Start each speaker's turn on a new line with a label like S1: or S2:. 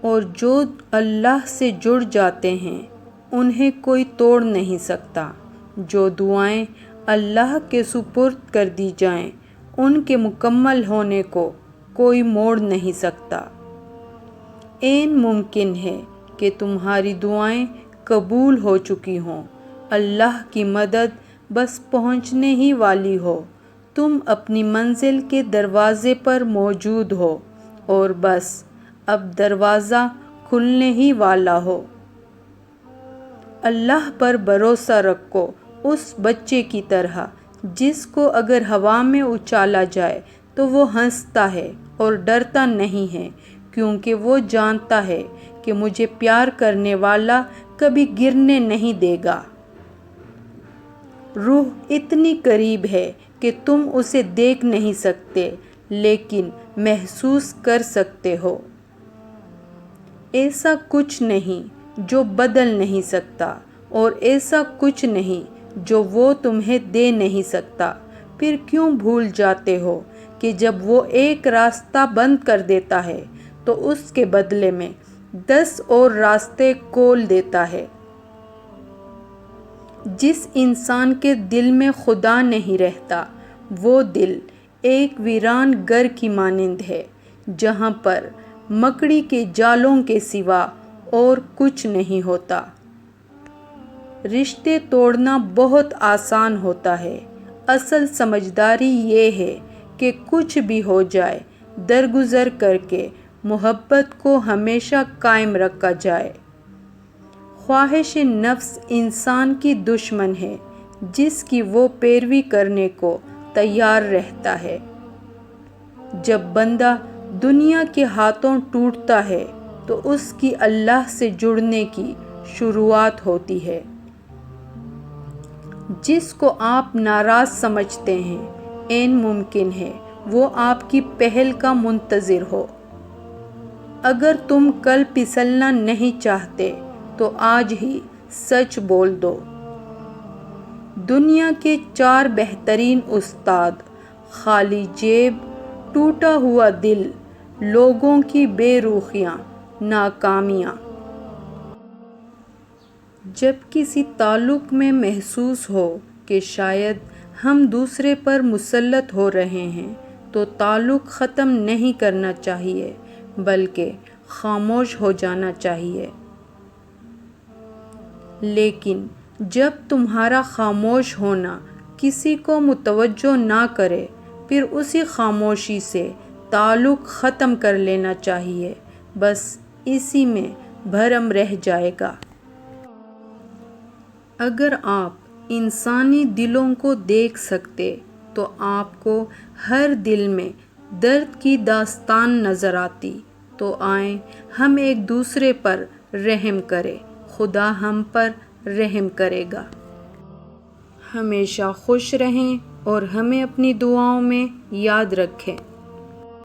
S1: اور جو اللہ سے جڑ جاتے ہیں انہیں کوئی توڑ نہیں سکتا۔ جو دعائیں اللہ کے سپرد کر دی جائیں ان کے مکمل ہونے کو کوئی موڑ نہیں سکتا۔ عین ممکن ہے کہ تمہاری دعائیں قبول ہو چکی ہوں، اللہ کی مدد بس پہنچنے ہی والی ہو، تم اپنی منزل کے دروازے پر موجود ہو اور بس اب دروازہ کھلنے ہی والا ہو۔ اللہ پر بھروسہ رکھو اس بچے کی طرح جس کو اگر ہوا میں اچالا جائے تو وہ ہنستا ہے اور ڈرتا نہیں ہے، کیونکہ وہ جانتا ہے کہ مجھے پیار کرنے والا کبھی گرنے نہیں دے گا۔ روح اتنی قریب ہے کہ تم اسے دیکھ نہیں سکتے لیکن محسوس کر سکتے ہو۔ ایسا کچھ نہیں جو بدل نہیں سکتا اور ایسا کچھ نہیں جو وہ تمہیں دے نہیں سکتا۔ پھر کیوں بھول جاتے ہو کہ جب وہ ایک راستہ بند کر دیتا ہے تو اس کے بدلے میں 10 اور راستے کھول دیتا ہے۔ جس انسان کے دل میں خدا نہیں رہتا وہ دل ایک ویران گھر کی مانند ہے جہاں پر مکڑی کے جالوں کے سوا اور کچھ نہیں ہوتا۔ رشتے توڑنا بہت آسان ہوتا ہے، اصل سمجھداری یہ ہے کہ کچھ بھی ہو جائے درگزر کر کے محبت کو ہمیشہ قائم رکھا جائے۔ خواہش نفس انسان کی دشمن ہے جس کی وہ پیروی کرنے کو تیار رہتا ہے۔ جب بندہ دنیا کے ہاتھوں ٹوٹتا ہے تو اس کی اللہ سے جڑنے کی شروعات ہوتی ہے۔ جس کو آپ ناراض سمجھتے ہیں عین ممکن ہے وہ آپ کی پہل کا منتظر ہو۔ اگر تم کل پھسلنا نہیں چاہتے تو آج ہی سچ بول دو۔ دنیا کے 4 بہترین استاد: خالی جیب، ٹوٹا ہوا دل، لوگوں کی بے رخیاں، ناکامیاں۔ جب کسی تعلق میں محسوس ہو کہ شاید ہم دوسرے پر مسلط ہو رہے ہیں تو تعلق ختم نہیں کرنا چاہیے بلکہ خاموش ہو جانا چاہیے۔ لیکن جب تمہارا خاموش ہونا کسی کو متوجہ نہ کرے پھر اسی خاموشی سے تعلق ختم کر لینا چاہیے، بس اسی میں بھرم رہ جائے گا۔ اگر آپ انسانی دلوں کو دیکھ سکتے تو آپ کو ہر دل میں درد کی داستان نظر آتی۔ تو آئیں ہم ایک دوسرے پر رحم کریں، خدا ہم پر رحم کرے گا۔ ہمیشہ خوش رہیں اور ہمیں اپنی دعاؤں میں یاد رکھیں۔